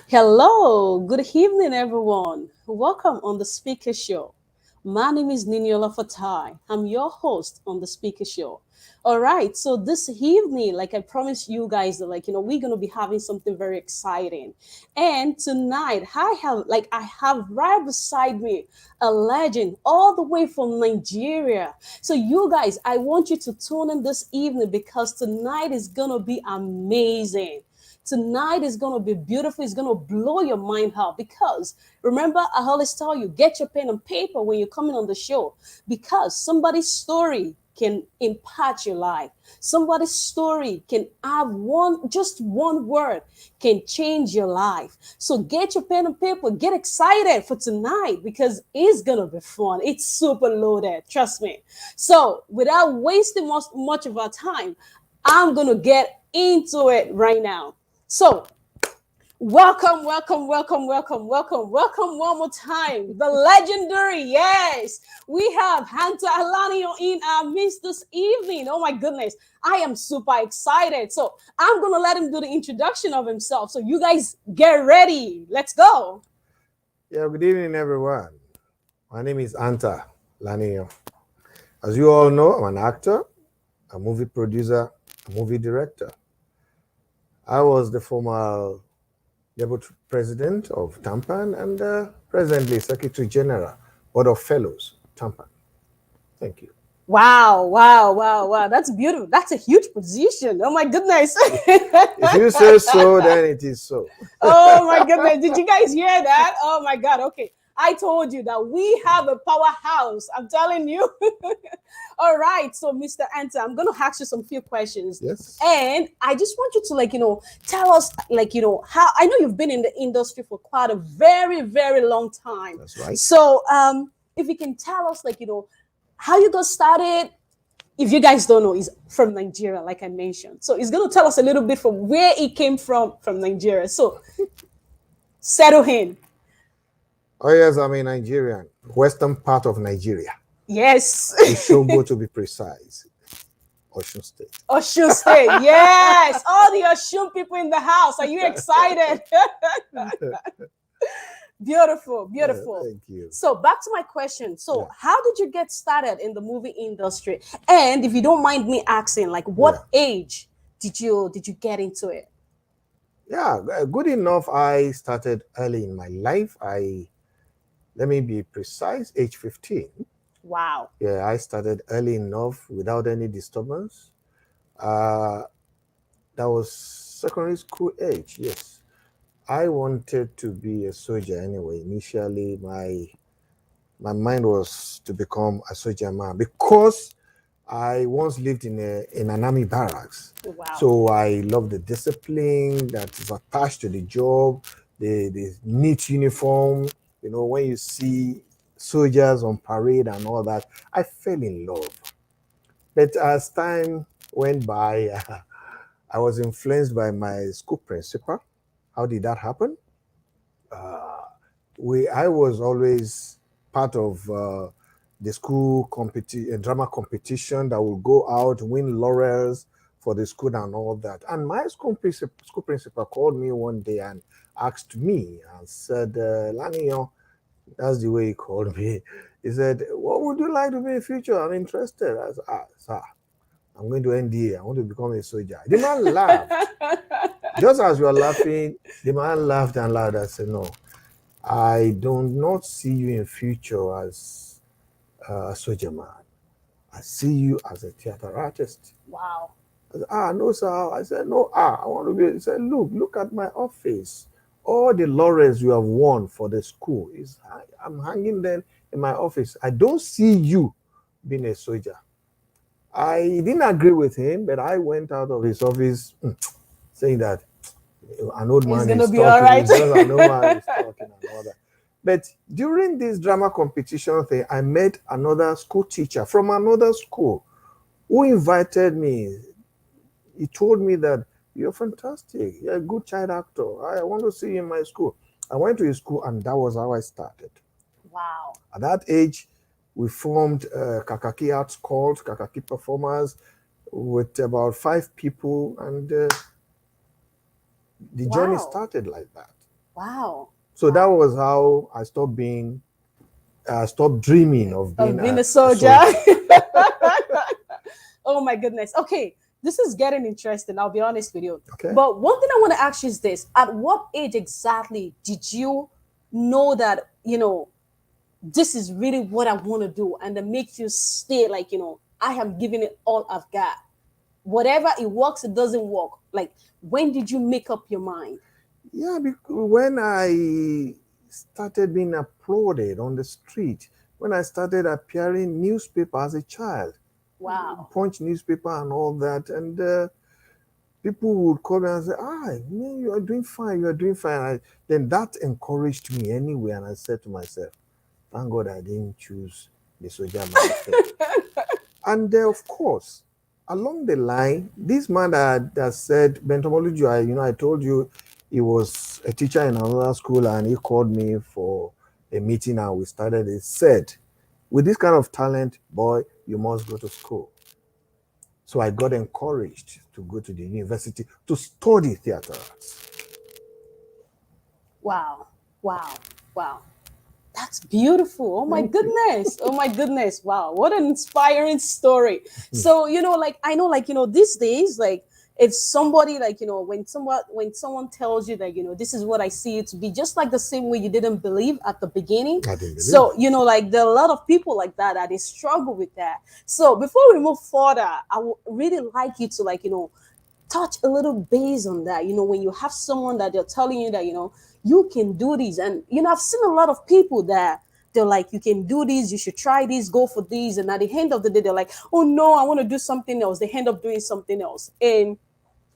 Hello, good evening, everyone. Welcome on the Speaker Show. My name is Niniola Fatai. I'm your host on the Speaker Show. All right, so this evening, like I promised you guys, that we're gonna be having something very exciting. And tonight, I have right beside me a legend all the way from Nigeria. So you guys, I want you to tune in this evening because tonight is gonna be amazing. Tonight is going to be beautiful. It's going to blow your mind out because remember, I always tell you, get your pen and paper when you're coming on the show because somebody's story can impact your life. Somebody's story can have just one word can change your life. So get your pen and paper, get excited for tonight because it's going to be fun. It's super loaded. Trust me. So without wasting much of our time, I'm going to get into it right now. So, welcome one more time. The legendary, yes, we have Antar Laniyan in our midst this evening. Oh my goodness, I am super excited. So, I'm gonna let him do the introduction of himself. So, you guys get ready. Let's go. Yeah, good evening, everyone. My name is Antar Laniyan. As you all know, I'm an actor, a movie producer, a movie director. I was the former deputy president of TAMPAN and presently Secretary General, Board of Fellows, TAMPAN. Thank you. Wow. That's beautiful. That's a huge position. Oh my goodness. If you say so, then it is so. Oh my goodness. Did you guys hear that? Oh my God. Okay. I told you that we have a powerhouse. I'm telling you. All right. So, Mr. Anta, I'm going to ask you some few questions. Yes, And I just want you to, tell us, how I know you've been in the industry for quite a very, very long time. that's right. So, if you can tell us, how you got started, if you guys don't know, is from Nigeria, like I mentioned. So he's going to tell us a little bit from where he came from Nigeria. So settle in. Oh, yes, I'm a Nigerian, western part of Nigeria. Yes. Oshogo to be precise, Osun State. Oshun State. Yes. All the Oshun people in the house. Are you excited? Beautiful, beautiful. Thank you. So back to my question. Yeah, So how did you get started in the movie industry? And if you don't mind me asking, like yeah. what age did you get into it? Yeah, good enough. I started early in my life. Let me be precise, age 15. Wow. Yeah, I started early enough without any disturbance. Uh, that was secondary school age, yes. I wanted to be a soldier anyway. Initially, my mind was to become a soldier man because I once lived in an army barracks. Wow. So I love the discipline that is attached to the job, the neat uniform. You know, when you see soldiers on parade and all that, I fell in love. But as time went by, I was influenced by my school principal. How did that happen? Uh, I was always part of the school drama competition that would go out, win laurels for the school and all that. And my school principal called me one day and asked me and said, Laniyo, that's the way he called me. He said, what would you like to be in the future? I'm interested. I said, sir, I'm going to NDA. I want to become a soldier. The man laughed. Just as you are laughing, the man laughed and laughed. I said, no, I do not see you in future as a soldier man. I see you as a theater artist. Wow. I said, no, sir. I said, no, I want to be. He said, look at my office. All the laurels you have won for the school I'm hanging them in my office. I don't see you being a soldier. I didn't agree with him, but I went out of his office saying that an old It's man gonna is be all talking. right. It's just an old man is talking and all that. But during this drama competition thing, I met another school teacher from another school who invited me. He told me that you're fantastic. You're a good child actor. I want to see you in my school. I went to his school, and that was how I started. Wow. At that age, we formed Kakaki Arts called Kakaki Performers with about 5 people, and the journey Wow. started like that. Wow. So that Wow. was how I stopped dreaming of being Of being a a soldier. soldier. Oh my goodness. Okay, this is getting interesting. I'll be honest with you. Okay. But one thing I want to ask you is this: at what age exactly did you know that this is really what I want to do, and that makes you stay like I am giving it all I've got. Whatever it works, it doesn't work. Like when did you make up your mind? Yeah, because when I started being applauded on the street, when I started appearing newspaper as a child, Wow. Punch newspaper and all that, and people would call me and say, "Ah, man, you are doing fine. You are doing fine." Then that encouraged me anyway, and I said to myself, "Thank God I didn't choose the soldier man thing." And of course, along the line, this man that said Bentomoluju, I told you he was a teacher in another school, and he called me for a meeting, and we started. He said, "With this kind of talent, boy, you must go to school." So I got encouraged to go to the university to study theater arts. Wow. Wow. Wow. That's beautiful. Oh my Thank you. goodness. Oh my goodness. Wow. What an inspiring story. So, like I know like these days like if somebody like when someone tells you that this is what I see it to be, just like the same way you didn't believe at the beginning. I didn't believe. So, like there are a lot of people like that they struggle with that. So, before we move further, I would really like you to like touch a little base on that. When you have someone that they're telling you that, you can do this. And, I've seen a lot of people that they're like, you can do this, you should try this, go for this. And at the end of the day, they're like, oh no, I want to do something else. They end up doing something else. And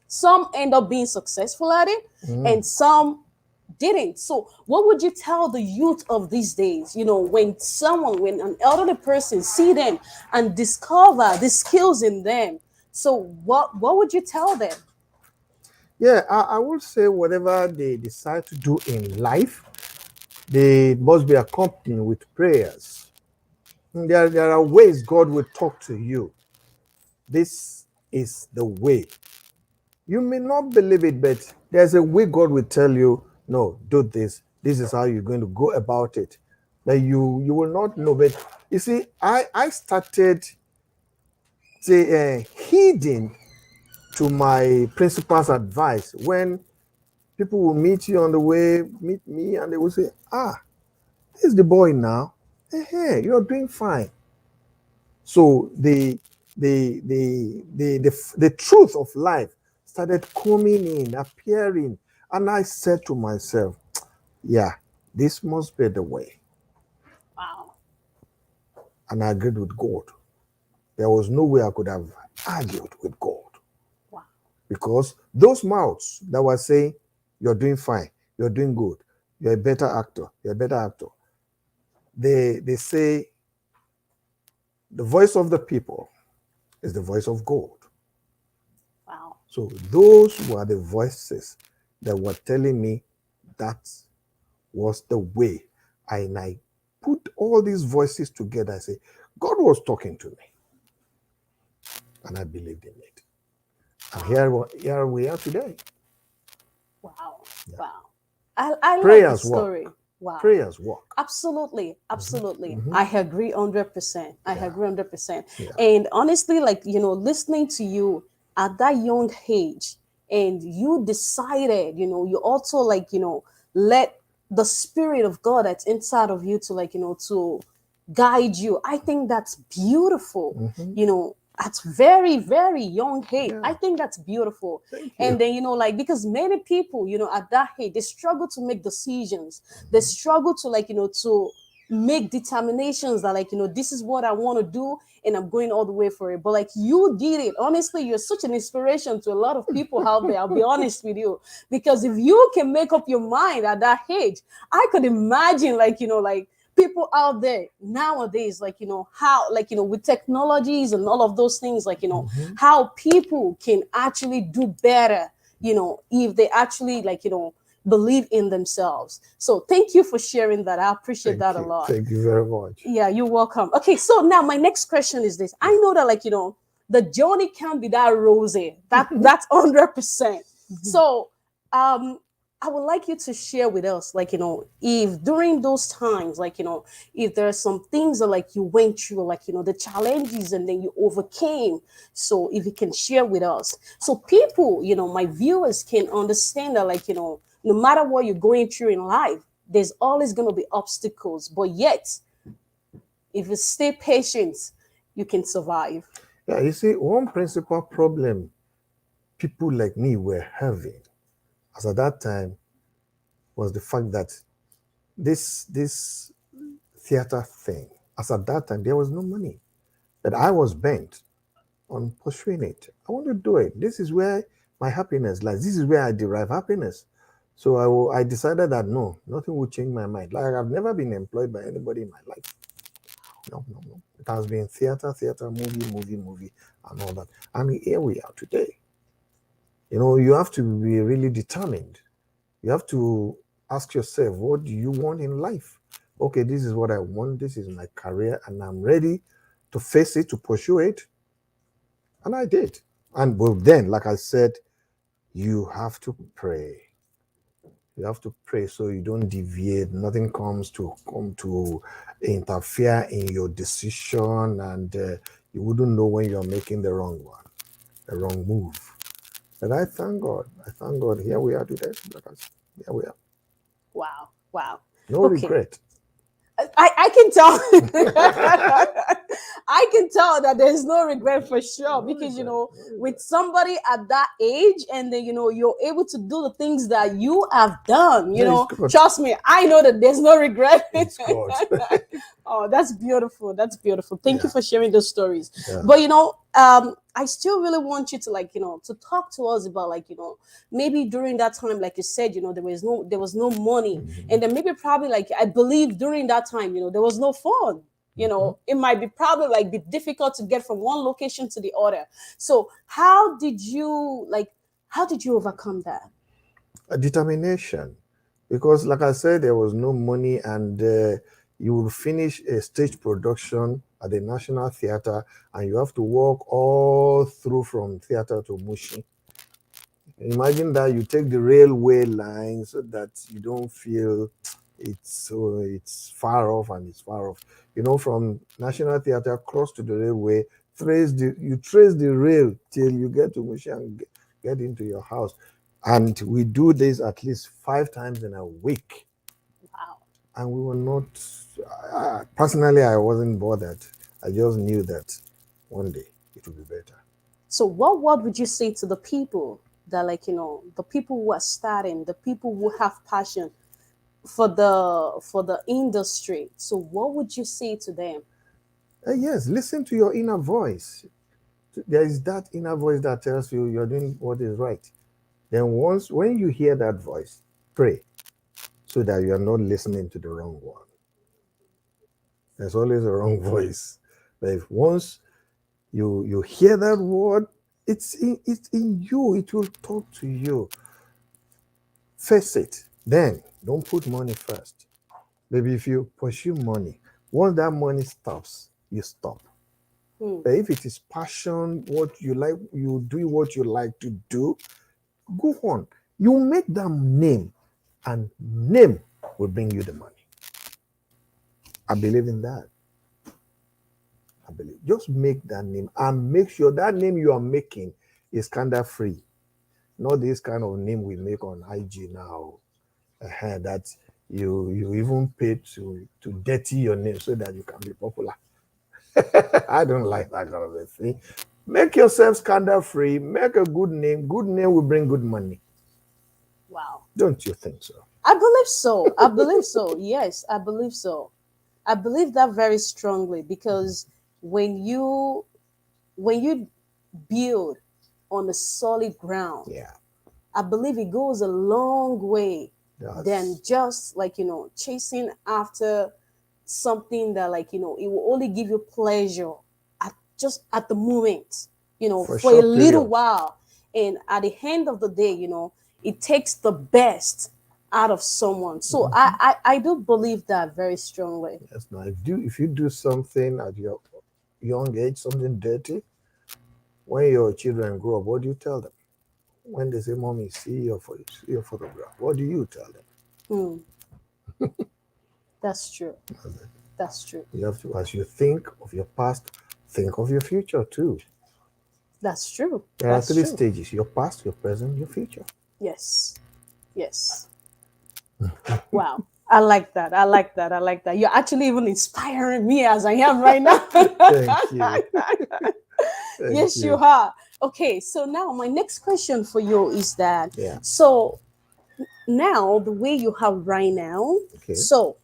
some end up being successful at it, Mm. and some didn't. So, what would you tell the youth of these days? When an elderly person see them and discover the skills in them. So, what would you tell them? Yeah, I would say whatever they decide to do in life, they must be accompanied with prayers. There are ways God will talk to you. This is the way. You may not believe it, but there's a way God will tell you, no, do this. This is how you're going to go about it. But you will not know. But you see, I started heeding to my principal's advice when people will meet you on the way, meet me, and they will say, ah, this is the boy now. Hey, you're doing fine. So the truth of life started coming in, appearing. And I said to myself, yeah, this must be the way. Wow. And I agreed with God. There was no way I could have argued with God. Wow. Because those mouths that were saying, you're doing fine, you're doing good, you're a better actor, you're a better actor, they say the voice of the people is the voice of God. Wow. So those were the voices that were telling me that was the way. And I put all these voices together. I say, God was talking to me. And I believed in it. And here we are today. Wow. Yeah. Wow. I love the Prayers work. story. Wow. Prayers work. Absolutely. Absolutely. Mm-hmm. I agree 100%. I Yeah. agree 100%. Yeah. And honestly, like, listening to you at that young age, and you decided, you also like, let the spirit of God that's inside of you to like, to guide you. I think that's beautiful. Mm-hmm. At very, very young age. I Yeah. think that's beautiful. Thank you. And then, like, because many people, at that age, they struggle to make decisions. They struggle to like, to make determinations that like, this is what I want to do, and I'm going all the way for it. But like you did it. Honestly, you're such an inspiration to a lot of people out there. I'll be honest with you. Because if you can make up your mind at that age, I could imagine like, like people out there nowadays, like how like with technologies and all of those things, like Mm-hmm. how people can actually do better, if they actually like believe in themselves. So thank you for sharing that. I appreciate Thank that a you. lot. Thank you very much. Yeah, you're welcome. Okay, so now my next question is this: I know that like the journey can't be that rosy, that's 100%. So um I would like you to share with us, like, if during those times, like, if there are some things that like you went through, like, the challenges and then you overcame. So if you can share with us, so people, my viewers can understand that, like, no matter what you're going through in life, there's always going to be obstacles, but yet, if you stay patient, you can survive. Yeah, you see, one principal problem people like me were having as at that time was the fact that this theater thing, as at that time, there was no money. But I was bent on pursuing it. I want to do it. This is where my happiness lies. This is where I derive happiness. So I decided that no, nothing will change my mind. Like I've never been employed by anybody in my life. No, no, no. It has been theater, theater, movie, and all that. And here we are today. You have to be really determined. You have to ask yourself, what do you want in life? Okay, this is what I want. This is my career, and I'm ready to face it, to pursue it. And I did. And well, then, like I said, you have to pray. You have to pray so you don't deviate. Nothing comes to come to interfere in your decision, and you wouldn't know when you're making the wrong one, the wrong move. And I thank God. I thank God. Here we are today. Here we are. Wow, wow. No Okay, regret. I can tell. I can tell that there's no regret for sure, No because regret. No with regret. somebody at that age, and then you're able to do the things that you have done. Yeah, it's good. Trust me, I know that there's no regret. It's good. Oh, that's beautiful. That's beautiful. Thank you Yeah. for sharing those stories. Yeah. But I still really want you to, like, to talk to us about, like, maybe during that time, like you said, there was no money, and Mhm. then maybe probably, like, I believe during that time, there was no phone. Mhm. It might be probably like be difficult to get from one location to the other. So how did you overcome that? A determination, because like I said, there was no money, and you will finish a stage production at the National Theatre, and you have to walk all through from theatre to Mushi. Imagine that you take the railway line so that you don't feel it's far off, and it's far off. From National Theatre cross to the railway, trace the rail till you get to Mushi and get into your house. And we do this at least 5 times in a week. Wow. And we were not, personally, I wasn't bothered. I just knew that one day it would be better. So what word would you say to the people that, like, the people who are starting, the people who have passion for the industry? So what would you say to them? Yes, listen to your inner voice. There is that inner voice that tells you you're doing what is right. Then when you hear that voice, pray so that you are not listening to the wrong one. There's always a wrong voice. But if once you hear that word, it's in you. It will talk to you. Face it. Then don't put money first. Maybe if you pursue money, once that money stops, you stop. Hmm. But if it is passion, what you like, you do what you like to do, go on. You make that name, and name will bring you the money. I believe in that. I believe. Just make that name, and make sure that name you are making is kind of free. Not this kind of name we make on IG now. That you even pay to dirty your name so that you can be popular. I don't like that kind of a thing. Make yourself scandal free. Make a good name. Good name will bring good money. Wow. Don't you think so? I believe so. I believe so. Yes, I believe so. I believe that very strongly, because when you when you build on a solid ground, Yeah. I believe it goes a long way than Yes. just, like, chasing after something that, like, it will only give you pleasure just at the moment, For a for a short little period. while. And at the end of the day, it takes the best out of someone. So I do believe that very strongly. Yes. Now, if you do something at your young age, something dirty, when your children grow up, what do you tell them? when they say, "Mommy, see your photograph," what do you tell them? Hmm. That's true. That's true. You have to, as you think of your past, think of your future too. That's true. There are That's three true. stages: your past, your present, your future. Yes. Yes. Wow. I like that. I like that. I like that. You're actually even inspiring me as I am right now. Thank you. Thank Yes, you you. are. Okay, so now my next question for you is that, Yeah. so now the way you have right now, Okay. so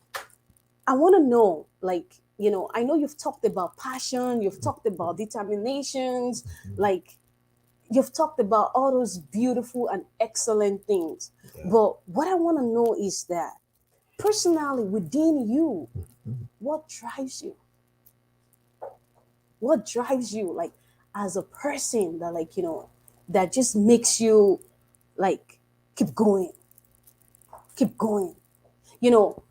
I want to know, like, I know you've talked about passion, you've talked about determinations, Mhm. like, you've talked about all those beautiful and excellent things. Yeah. But what I want to know is that personally within you, Mhm. what drives you? What drives you, like, as a person that, like, that just makes you, like, keep going, keep going? You know,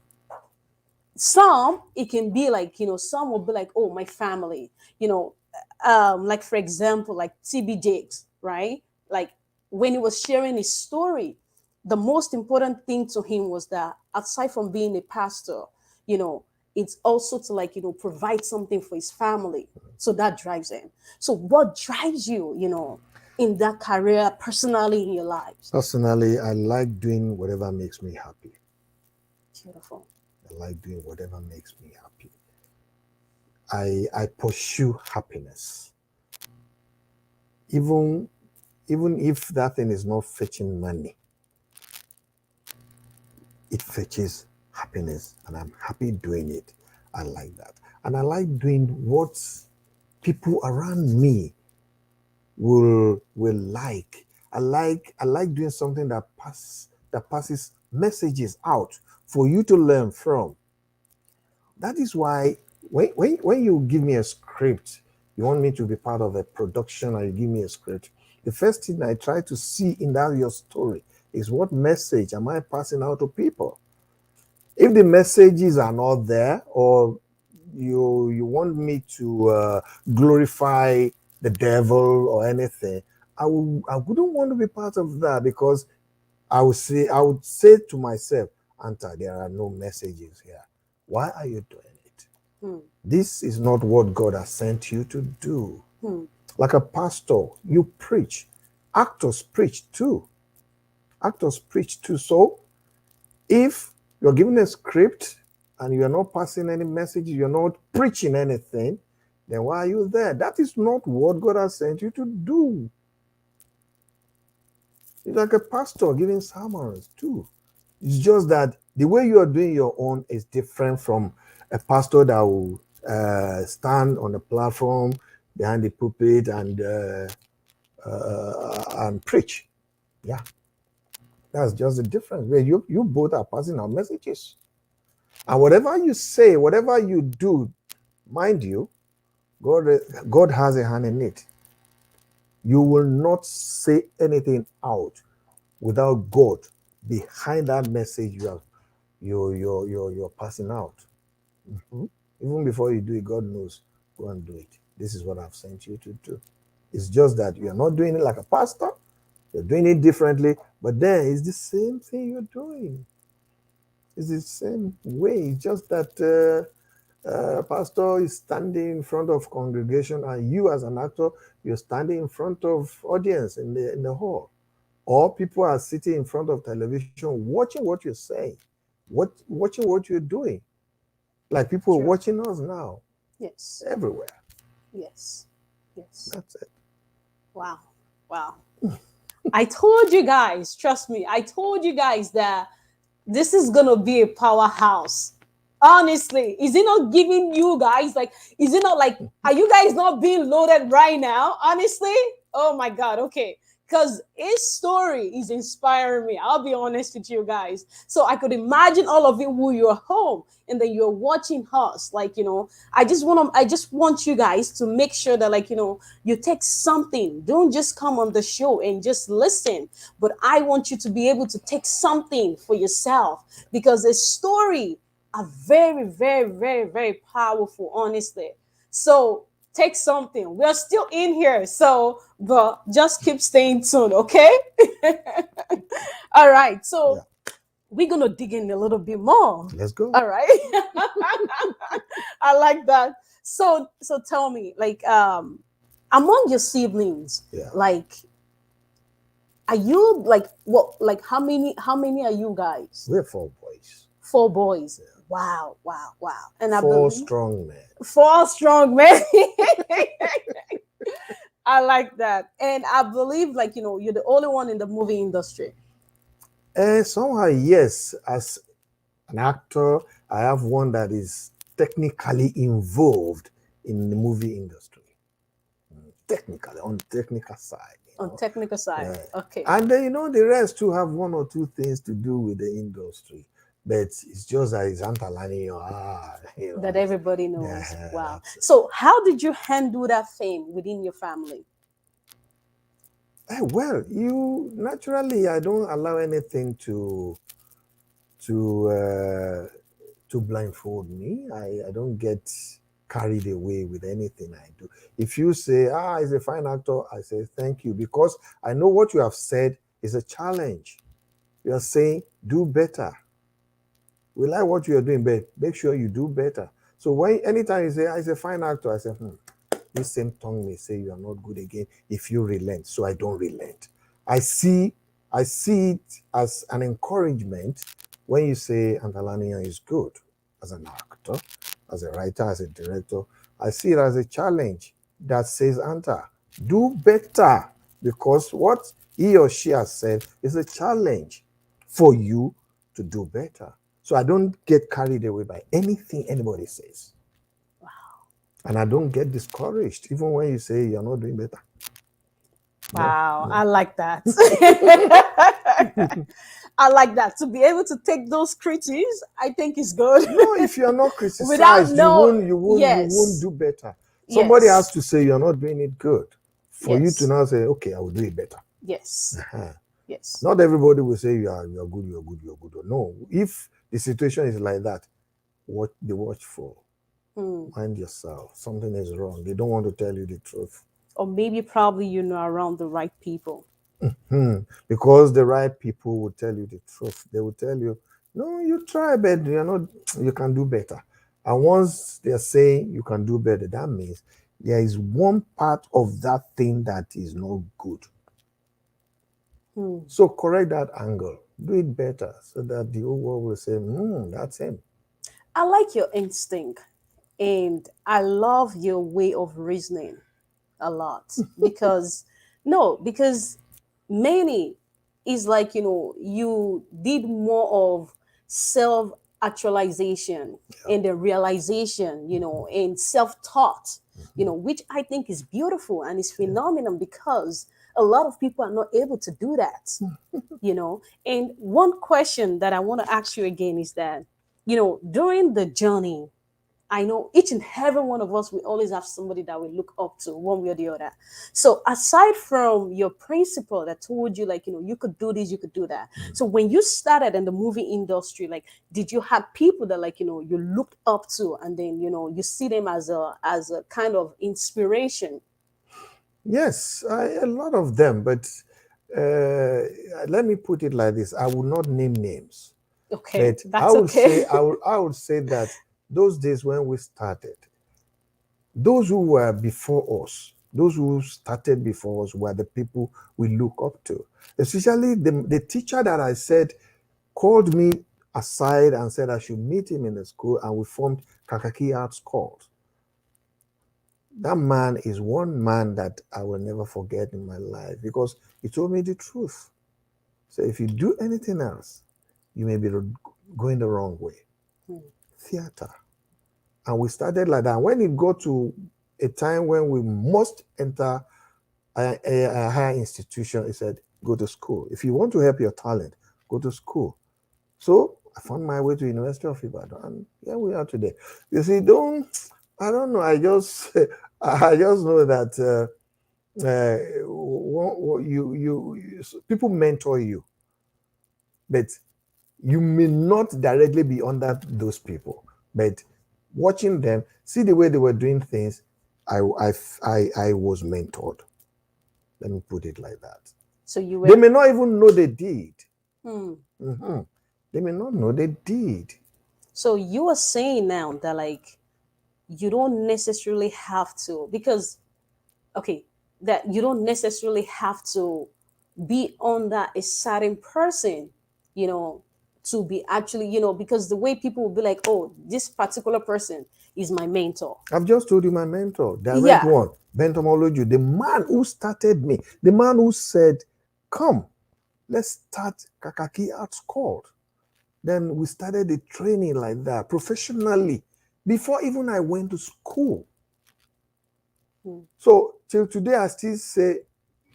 some it can be like, some will be like, oh, my family, you know like, for example, like TB Jakes, right? Like, when he was sharing his story, the most important thing to him was that aside from being a pastor, you know it's also to, like, provide something for his family. So that drives him. So what drives you, in that career, personally, in your lives? Personally, I like doing whatever makes me happy. Beautiful. I like doing whatever makes me happy. I pursue happiness, even even if that thing is not fetching money. It fetches happiness, and I'm happy doing it. I like that, and I like doing what people around me will like. I like doing something that passes messages out for you to learn from. That is why when you give me a script, you want me to be part of a production, and you give me a script, the first thing I try to see in that your story is what message am I passing out to people. If the messages are not there, or you want me to glorify the devil or anything, I wouldn't want to be part of that, because I would say to myself, Anta, there are no messages here. Why are you doing it? Hmm. This is not what God has sent you to do. Hmm. Like a pastor, you preach. Actors preach too. Actors preach too. So if you're given a script and you're not passing any message, you're not preaching anything, then why are you there? That is not what God has sent you to do. It's like a pastor giving sermons too. It's just that the way you are doing your own is different from a pastor that will stand on the platform behind the pulpit and preach. Yeah, that's just the difference. Where you both are passing out messages, and whatever you say, whatever you do, mind you, God God has a hand in it. You will not say anything out without God behind that message you're passing out. Mhm. Even before you do it, God knows. Go and do it. This is what I've sent you to do. It's just that you're not doing it like a pastor. You're doing it differently, but then it's the same thing you're doing. It's the same way. It's just that pastor is standing in front of congregation, and you, as an actor, you're standing in front of audience in the hall. Or people are sitting in front of television watching what you're saying, watching what you're doing. Like people are True. watching us now Yes. everywhere. Yes. Yes. That's it. Wow. Wow. I told you guys, trust me, I told you guys that this is gonna be a powerhouse. Honestly, is it not giving you guys, like, is it not like, are you guys not being loaded right now? Honestly, oh my god, okay. Because his story is inspiring me. I'll be honest with you guys. So I could imagine all of you who you're home and then you're watching us. Like, I just want you guys to make sure that, like, you take something. Don't just come on the show and just listen, but I want you to be able to take something for yourself, because the story are very, very, very, very powerful, honestly. So take something. We're still in here. So, but just keep staying tuned, okay? All right. Yeah. So, we're going to dig in a little bit more. Let's go. All right. I like that. So tell me, like, among your siblings, Yeah. like, are you like what? Like, how many are you guys? We're four boys. Four boys. Wow, wow, wow. And I Four believe strong men. four strong men. I like that. And I believe, like, you're the only one in the movie industry. Somehow, yes, as an actor, I have one that is technically involved in the movie industry. Technically, on the technical side, On technical side. Yeah. Okay. And then, the rest too have one or two things to do with the industry. But it's just that it's Antar Laniyan. That everybody knows. Yeah, Wow. that's it. So how did you handle that fame within your family? Well, you naturally, I don't allow anything to uh, to blindfold me. I don't get carried away with anything I do. If you say, he's a fine actor, I say thank you, because I know what you have said is a challenge. You are saying do better. We like what you are doing, but make sure you do better. So when anytime you say, he's a fine actor, I say, this same tongue may say you are not good again if you relent. So I don't relent. I see I see it as an encouragement when you say Antar Laniyan is good as an actor, as a writer, as a director. I see it as a challenge that says, Anta, do better, because what he or she has said is a challenge for you to do better. So I don't get carried away by anything anybody says. And I don't get discouraged, even when you say you're not doing better. Wow, No. I like that. I like that. To be able to take those critiques, I think is good. No, if you're not Without criticized, no, you won't yes, do better. Somebody has yes, to say you're not doing it good for you to yes, now say, okay, I will do it better. yes, Uh-huh. yes. Not everybody will say you're good, you're good, you're good. No, if the situation is like that, what they watch for, Hmm. mind yourself. Something is wrong. They don't want to tell you the truth. Or maybe probably around the right people. Hmm. Because the right people will tell you the truth. They will tell you, no, you try, but you're not, you can do better. And once they're saying you can do better, that means there is one part of that thing that is not good. Hmm. So correct that angle. Do it better so that the whole world will say, that's him. I like your instinct, and I love your way of reasoning a lot because no, because many is like you did more of self actualization and the realization, and self taught, which I think is beautiful and is phenomenal because a lot of people are not able to do that. And one question that I want to ask you again is that, during the journey, I know each and every one of us, we always have somebody that we look up to one way or the other. So aside from your principal that told you, like, you could do this, you could do that. So when you started in the movie industry, like, did you have people that, like, you looked up to, and then, you see them as a kind of inspiration? Yes, a lot of them, but uh, let me put it like this: I will not name names, Okay, but that's okay. I would say that those days when we started, those who were before us, those who started before us, were the people we look up to. Especially the teacher that I said called me aside and said I should meet him in the school, and we formed Kakaki Arts Cult. That man is one man that I will never forget in my life, because he told me the truth. So if you do anything else, you may be going the wrong way. Hmm. Theater. And we started like that. When it got to a time when we must enter a higher institution, he said, go to school. If you want to help your talent, go to school. So I found my way to University of Ibadan, and here we are today. You see, I don't know. I just know that people mentor you, but you may not directly be under those people. But watching them, see the way they were doing things, I was mentored. Let me put it like that. So you They were. may not even know they did. Hmm. Hmm. They may not know they did. So you are saying now that like you don't necessarily have to, because okay, that you don't necessarily have to be under a certain person, you know, to be actually, because the way people will be like, oh, this particular person is my mentor. I've just told you my mentor, direct Yeah. one, Bentomology, the man who started me, the man who said, come, let's start Kakaki Arts Court. Then we started the training like that professionally before even I went to school. Hmm. So till today, I still say,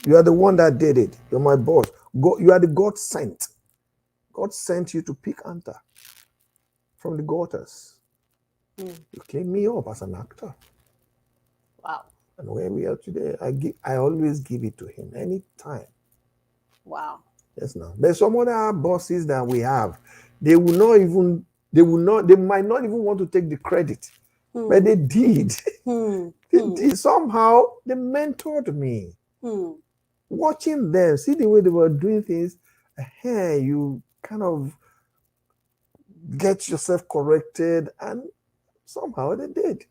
you are the one that did it. You're my boss. You are the God sent. God sent you to pick Antar from the gutters. Hmm. You cleaned me up as an actor. Wow. And where we are today, I always give it to him anytime. Wow. Yes, now. There's some other bosses that we have. They will not even, they might not even want to take the credit. But Hmm. they did. Hmm. They Hmm. did. Somehow they mentored me. Hmm. Watching them, see the way they were doing things, hey, you kind of get yourself corrected, and somehow they did.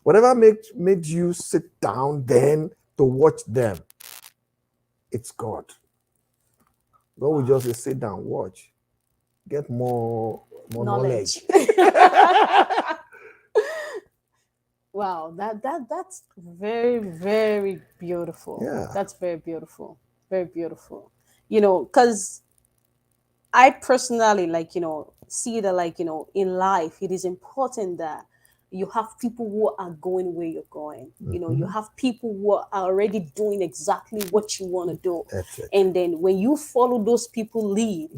Whatever made you sit down then to watch them, it's God. God will Wow. just say, sit down, watch, get more Knowledge. knowledge. Wow, that's very, very beautiful. Yeah. That's very beautiful. Very beautiful. Because I personally, like, see that, like, in life, it is important that you have people who are going where you're going. You Mhm. have people who are already doing exactly what you want to do. That's it. And then when you follow those people lead,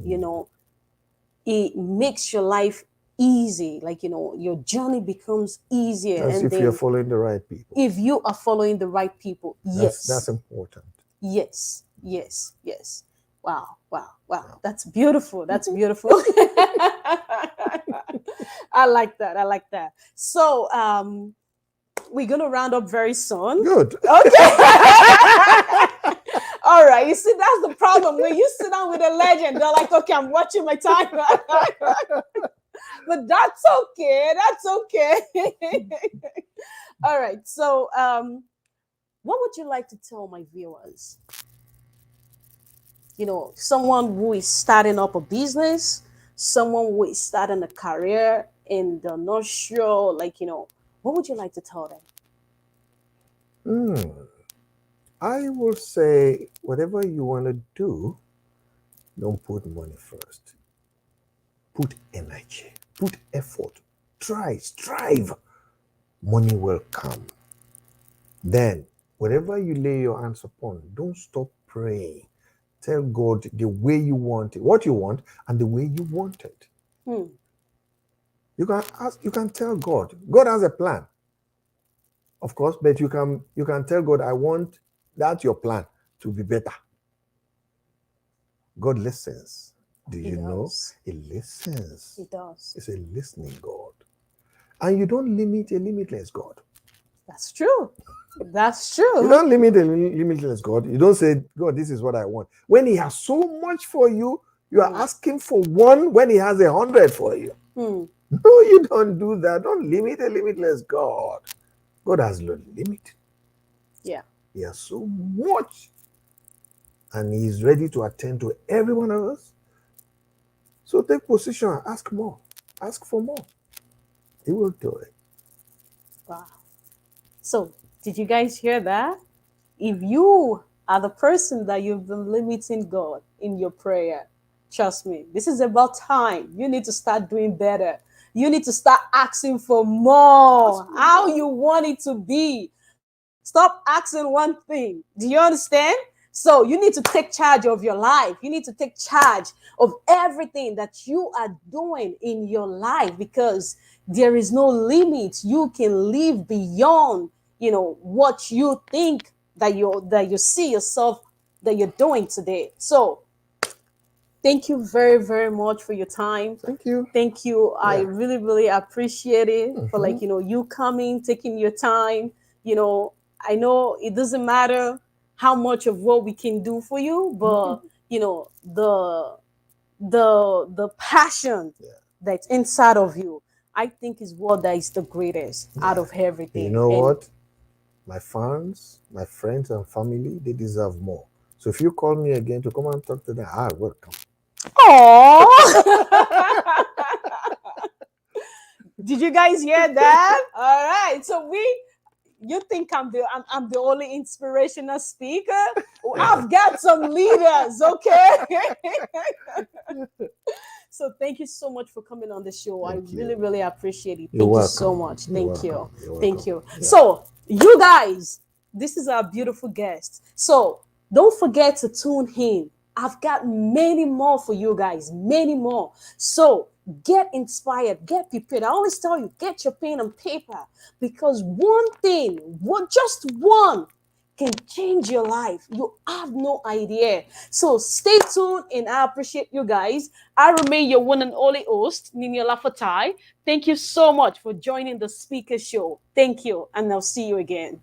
it makes your life easy. Like, your journey becomes easier. As And if you're then following the right people. if you are following the right people, That's yes. important. Yes, yes, yes. Wow, wow, wow. Yeah. That's beautiful. That's beautiful. I like that. I like that. So, we're gonna round up very soon. Good. Okay. All right. You see, that's the problem. When you sit down with a legend, they're like, okay, I'm watching my time. But that's okay. That's okay. All right. So, what would you like to tell my viewers? Someone who is starting up a business, someone who is starting a career and they're not sure, like, what would you like to tell them? Hmm. I will say, whatever you want to do, don't put money first. Put energy, put effort, try, strive. Money will come. Then, whatever you lay your hands upon, don't stop praying. Tell God the way you want it, what you want, and the way you want it. Hmm. You can ask, you can tell God. God has a plan, of course, but you can tell God, I want that your plan to be better. God listens. Do He you know? does. He listens. He does. It's a listening God. And you don't limit a limitless God. That's true. That's You true. don't limit a limitless God. You don't say, God, this is what I want. When He has so much for you, you are Hmm. asking for one when He has 100 for you. Hmm. No, you don't do that. Don't limit a limitless God. God has no limit. Yeah. He has so much. And He is ready to attend to every one of us. So take position and ask more. Ask for more. He will do it. Wow. So, did you guys hear that? If you are the person that you've been limiting God in your prayer, trust me, this is about time. You need to start doing better. You need to start asking for Ask more, for how more. you want it to be. Stop asking one thing. Do you understand? So you need to take charge of your life. You need to take charge of everything that you are doing in your life, because there is no limit. You can live beyond, what you think that you see yourself that you're doing today. So thank you very, very much for your time. Thank you. Thank you. I Yeah. really, really appreciate it for, Hmm. like, you coming, taking your time, I know it doesn't matter how much of what we can do for you, but the passion Yeah. that's inside of you, I think is what that is the greatest out Yeah. of You everything. know And what? My fans, my friends and family, they deserve more. So if you call me again to come and talk to them, I will come. oh, did you guys hear that? All right, so you think I'm the only inspirational speaker? I've got some leaders, okay? So thank you so much for coming on the show. I Thank really, you. really appreciate it. You're Thank you so welcome. much. You're Thank welcome. you. You're Thank welcome. you. Yeah. So, you guys, this is our beautiful guest. So, don't forget to tune in. I've got many more for you guys, many more. So, get inspired, get prepared. I always tell you, get your pen and paper because just one can change your life. You have no idea. So stay tuned and I appreciate you guys. I remain your one and only host, Niniola Fatai. Thank you so much for joining the speaker show. Thank you, and I'll see you again.